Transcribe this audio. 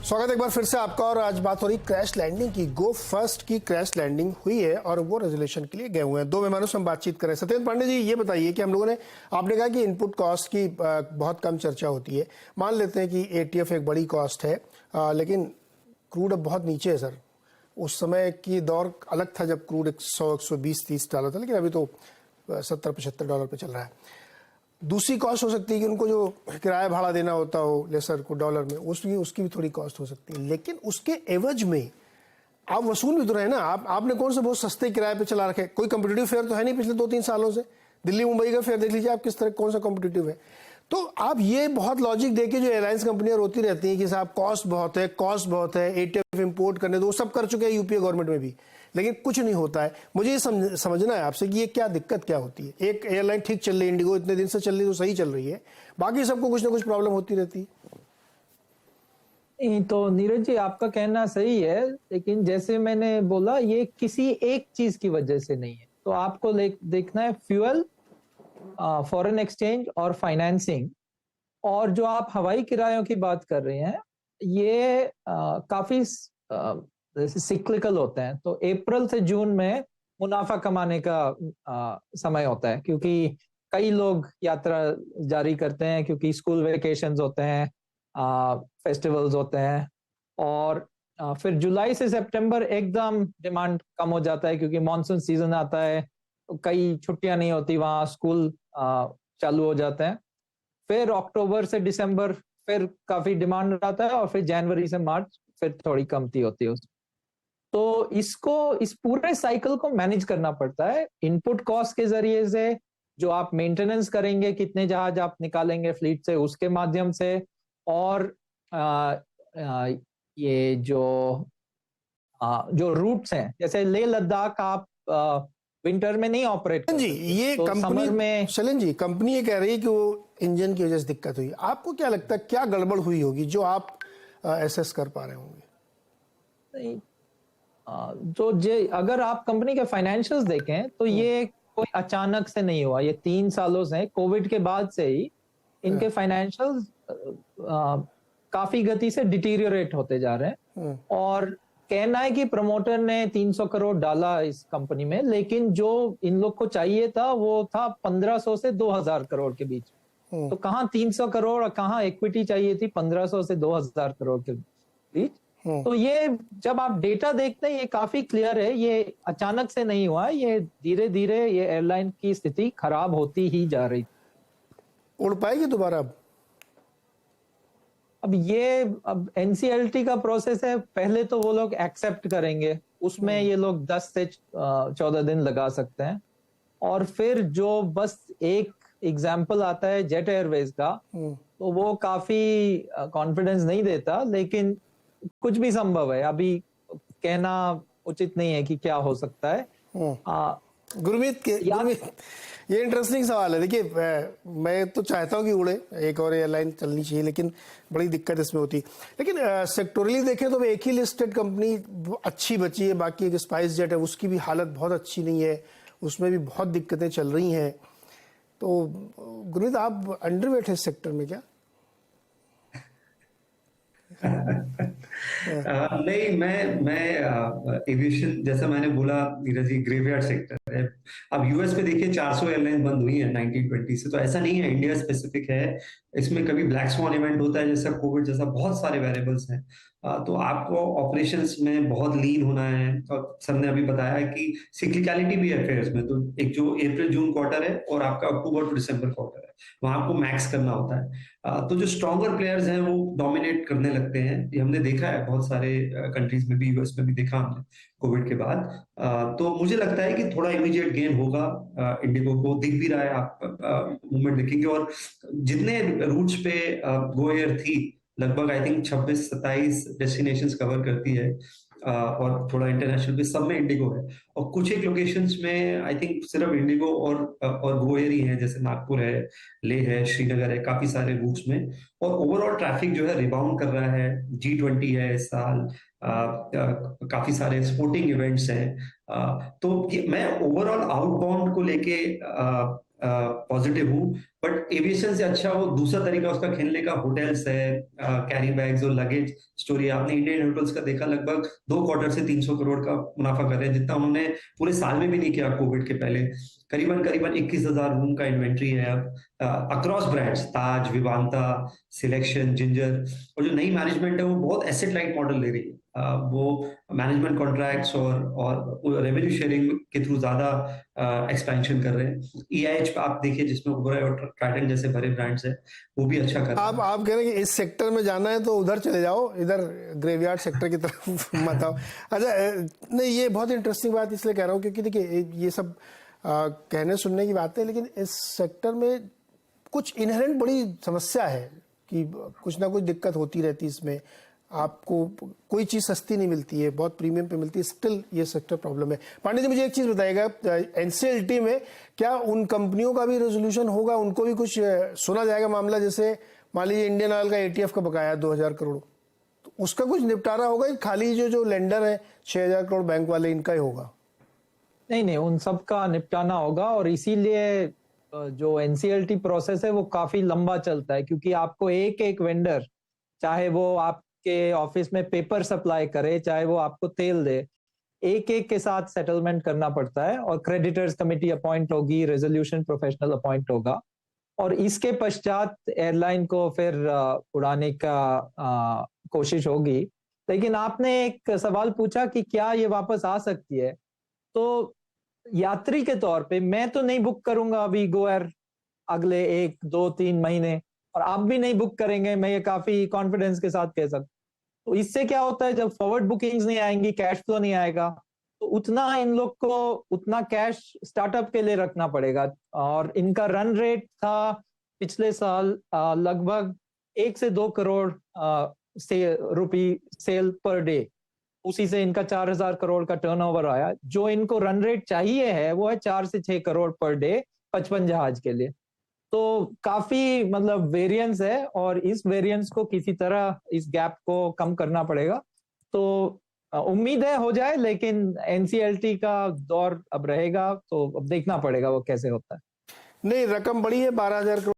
स्वागत एक बार फिर से आपका। और आज बात हो रही क्रैश लैंडिंग की। गो फर्स्ट की क्रैश लैंडिंग हुई है और वो रेजोल्यूशन के लिए गए हुए हैं। दो मेहमानों से हम बातचीत करें। सत्येंद्र पांडे जी, ये बताइए कि हम लोगों ने, आपने कहा कि इनपुट कॉस्ट की बहुत कम चर्चा होती है। मान लेते हैं कि एटीएफ एक बड़ी कॉस्ट है, लेकिन क्रूड अब बहुत नीचे है सर। उस समय की दौर अलग था जब क्रूड 100, 120, 30 डॉलर था, लेकिन अभी तो 70-75 डॉलर पे चल रहा है। दूसरी कॉस्ट हो सकती है कि उनको जो किराया भाड़ा देना होता हो लेसर को डॉलर में, उसकी भी थोड़ी कॉस्ट हो सकती है। लेकिन उसके एवज में आप वसूल भी तो रहे ना। आपने कौन से बहुत सस्ते किराए पे चला रखे। कोई कॉम्पिटिटिव फेयर तो है नहीं पिछले 2-3 सालों से। दिल्ली मुंबई का फेयर देख लीजिए आप, किस तरह कौन सा कॉम्पिटिटिव है। तो आप ये बहुत लॉजिक देके जो एयरलाइंस कंपनियां रोती रहती हैं कि साहब कॉस्ट बहुत है, एटीएफ इंपोर्ट करने दो, वो सब कर चुके हैं यूपीए गवर्नमेंट में भी, लेकिन कुछ नहीं होता है। मुझे ये समझना है आपसे कि ये क्या दिक्कत क्या होती है। एक एयरलाइन ठीक चल रही है, इंडिगो इतने दिन से चल रही है तो सही चल रही है, बाकी सबको कुछ ना कुछ प्रॉब्लम होती रहती है। तो नीरज जी, आपका कहना सही है, लेकिन जैसे मैंने बोला, ये किसी एक चीज की वजह से नहीं है। तो आपको देखना है फ्यूल, फॉरेन एक्सचेंज और फाइनेंसिंग। और जो आप हवाई किरायों की बात कर रहे हैं, ये काफी सिक्लिकल होते हैं। तो अप्रैल से जून में मुनाफा कमाने का समय होता है, क्योंकि कई लोग यात्रा जारी करते हैं, क्योंकि स्कूल वेकेशंस होते हैं, फेस्टिवल्स होते हैं। और फिर जुलाई से सितंबर एकदम डिमांड कम हो जाता है, क्योंकि मॉनसून सीजन आता है, तो कई छुट्टियां नहीं होती, वहाँ स्कूल चालू हो जाते हैं। फिर अक्टूबर से दिसंबर फिर काफी डिमांड आता है, और फिर जनवरी से मार्च फिर थोड़ी कमती होती है। तो इस पूरे साइकिल को मैनेज करना पड़ता है इनपुट कॉस्ट के जरिए से। जो आप मेंटेनेंस करेंगे, कितने जहाज आप निकालेंगे फ्लीट से, उसके माध्यम से। और आ, आ, ये जो रूट्स हैं, जैसे लेह लद्दाख आप विंटर में नहीं ऑपरेट कर जी, सकते, ये तो कंपनी समर में। शैलेंद्र जी, कंपनी ये कह रही है कि वो इंजन की वजह से दिक्कत हुई। आपको क्या लगता है क्या गड़बड़ हुई होगी जो आप एसेस कर पा रहे होंगे? नहीं, अगर आप कंपनी के फाइनेंशियल्स देखें, तो ये कोई अचानक से नहीं हुआ। ये 3 सालों से, कोविड के बाद से ही इनके फाइनेंशियल्स काफी गति से डिटीरियोरेट होते जा रहे हैं। और कहना है कि प्रमोटर ने 300 करोड़ डाला इस कंपनी में, लेकिन जो इन लोग को चाहिए था वो था 1500 से 2000 करोड़ के बीच। तो कहाँ 300 करोड़ और कहाँ इक्विटी चाहिए थी 1500 से 2000 करोड़ के बीच। तो ये जब आप डेटा देखते हैं, ये काफी क्लियर है, ये अचानक से नहीं हुआ। ये धीरे धीरे ये एयरलाइन की स्थिति खराब होती ही जा रही। उड़ पाएगी दोबारा अब एनसीएलटी का प्रोसेस है। पहले तो वो लोग एक्सेप्ट करेंगे, उसमें ये लोग 10 से 14 दिन लगा सकते हैं। और फिर जो बस एक एग्जाम्पल आता है जेट एयरवेज का, तो वो काफी कॉन्फिडेंस नहीं देता, लेकिन कुछ भी संभव है। अभी कहना उचित नहीं है कि क्या हो सकता है। गुरमीत, ये इंटरेस्टिंग सवाल है। देखिए, मैं तो चाहता हूँ कि उड़े, एक और एयरलाइन चलनी चाहिए, लेकिन बड़ी दिक्कत इसमें होती है। लेकिन सेक्टोरली देखें तो एक ही लिस्टेड कंपनी अच्छी बची है। बाकी एक स्पाइस जेट है, उसकी भी हालत बहुत अच्छी नहीं है, उसमें भी बहुत दिक्कतें चल रही हैं। तो गुरमीत, आप अंडरवेट है इस सेक्टर में क्या? नहीं, मैं एविएशन, जैसा मैंने बोला नीरज जी, ग्रेवयार्ड सेक्टर है। अब यूएस में देखिए 400 एयरलाइन बंद हुई है 1920 से। तो ऐसा नहीं है इंडिया स्पेसिफिक है, इसमें कभी ब्लैक स्वान इवेंट होता है, जैसा कोविड जैसा, बहुत सारे वेरिएबल्स हैं। तो आपको ऑपरेशंस में बहुत लीन होना है। और सर ने अभी बताया कि सिक्लिकलिटी भी है फेयर्स में। तो एक जो अप्रैल जून क्वार्टर है और आपका अक्टूबर टू दिसंबर क्वार्टर है, वहां आपको मैक्स करना होता है। तो जो स्ट्रॉन्गर प्लेयर्स हैं वो डोमिनेट करने लगते हैं। ये हमने देखा है बहुत सारे कंट्रीज में भी, यूएस में भी देखा हमने कोविड के बाद। तो मुझे लगता है कि थोड़ा इमीडिएट गेन होगा। इंडिगो को दिख भी रहा है, आप मूवमेंट देखेंगे। और जितने रूट्स पे गो एयर थी, लगभग आई थिंक 26-27 डेस्टिनेशंस कवर करती है। और थोड़ा इंटरनेशनल भी, सब में इंडिगो है। और कुछ एक लोकेशंस में आई थिंक सिर्फ इंडिगो और गो एयर ही है, जैसे नागपुर है, लेह है, श्रीनगर है, काफी सारे रूट्स में। और ओवरऑल ट्रैफिक जो है रिबाउंड कर रहा है। G20 है इस साल, काफी सारे स्पोर्टिंग इवेंट्स हैं। तो मैं ओवरऑल आउटबाउंड को लेके पॉजिटिव हूँ, बट एविएशन से अच्छा वो दूसरा तरीका उसका खेलने का होटल्स है, कैरी बैग्स और लगेज स्टोरी। आपने इंडियन होटल्स का देखा, लगभग 2 क्वार्टर से 300 करोड़ का मुनाफा कर रहे हैं, जितना उन्होंने पूरे साल में भी नहीं किया कोविड के पहले। करीबन करीबन 21,000 रूम का इन्वेंट्री है अब अक्रॉस ब्रांड्स, ताज, विवांता, सिलेक्शन, जिंजर। और जो नई मैनेजमेंट है वो बहुत एसेट लाइट मॉडल ले रही है। वो मैनेजमेंट कॉन्ट्रैक्ट्स और रेवेन्यू शेयरिंग के थ्रू ज्यादा एक्सपेंशन कर रहे हैं। ईआईएच आप देखिए, जिसमें ओबरॉय और ट्राइडेंट जैसे बड़े ब्रांड्स हैं, वो भी अच्छा कर रहे हैं। आप कह रहे हैं कि इस सेक्टर में जाना है तो उधर चले जाओ, इधर ग्रेवयार्ड सेक्टर की तरफ मत आओ। अच्छा, नहीं, ये बहुत इंटरेस्टिंग बात इसलिए कह रहा हूँ क्योंकि देखिए ये सब कहने सुनने की बातें, लेकिन इस सेक्टर में कुछ इनहेरेंट बड़ी समस्या है कि कुछ ना कुछ दिक्कत होती रहती है इसमें। आपको कोई चीज़ सस्ती नहीं मिलती है, बहुत प्रीमियम पे मिलती है, स्टिल ये सेक्टर प्रॉब्लम है। पांडे जी, मुझे एक चीज़ बताइएगा, एनसीएलटी में क्या उन कंपनियों का भी रेजोल्यूशन होगा, उनको भी कुछ सुना जाएगा मामला? जैसे मान लीजिए इंडियन ऑयल का एटीएफ का बकाया 2,000 करोड़, तो उसका कुछ निपटारा होगा? खाली जो लेंडर है 6,000 करोड़ बैंक वाले, इनका ही होगा? नहीं, उन सब का निपटाना होगा, और इसीलिए जो एनसीएलटी प्रोसेस है वो काफी लंबा चलता है, क्योंकि आपको एक एक वेंडर, चाहे वो आपके ऑफिस में पेपर सप्लाई करे, चाहे वो आपको तेल दे, एक एक के साथ सेटलमेंट करना पड़ता है। और क्रेडिटर्स कमेटी अपॉइंट होगी, रेजोल्यूशन प्रोफेशनल अपॉइंट होगा, और इसके पश्चात एयरलाइन को फिर उड़ाने का कोशिश होगी। लेकिन आपने एक सवाल पूछा कि क्या ये वापस आ सकती है, तो यात्री के तौर पे मैं तो नहीं बुक करूंगा अभी गो एयर अगले 1, 2, 3 महीने, और आप भी नहीं बुक करेंगे, मैं ये काफी कॉन्फिडेंस के साथ कह सकता हूं। तो इससे क्या होता है, जब फॉरवर्ड बुकिंग्स नहीं आएंगी, कैश फ्लो नहीं आएगा, तो उतना इन लोग को उतना कैश स्टार्टअप के लिए रखना पड़ेगा। और इनका रन रेट था पिछले साल लगभग 1 से 2 करोड़ रुपी सेल पर डे, उसी से इनका 4,000 करोड़ का टर्नओवर आया। जो इनको रन रेट चाहिए है वो है 4 से 6 करोड़ पर डे 55 जहाज के लिए। तो काफी मतलब वेरिएंस है, और इस वेरिएंस को किसी तरह, इस गैप को कम करना पड़ेगा। तो उम्मीद है हो जाए, लेकिन एनसीएलटी का दौर अब रहेगा, तो अब देखना पड़ेगा वो कैसे होता है। नहीं, रकम बड़ी है, 12,000 करोड़।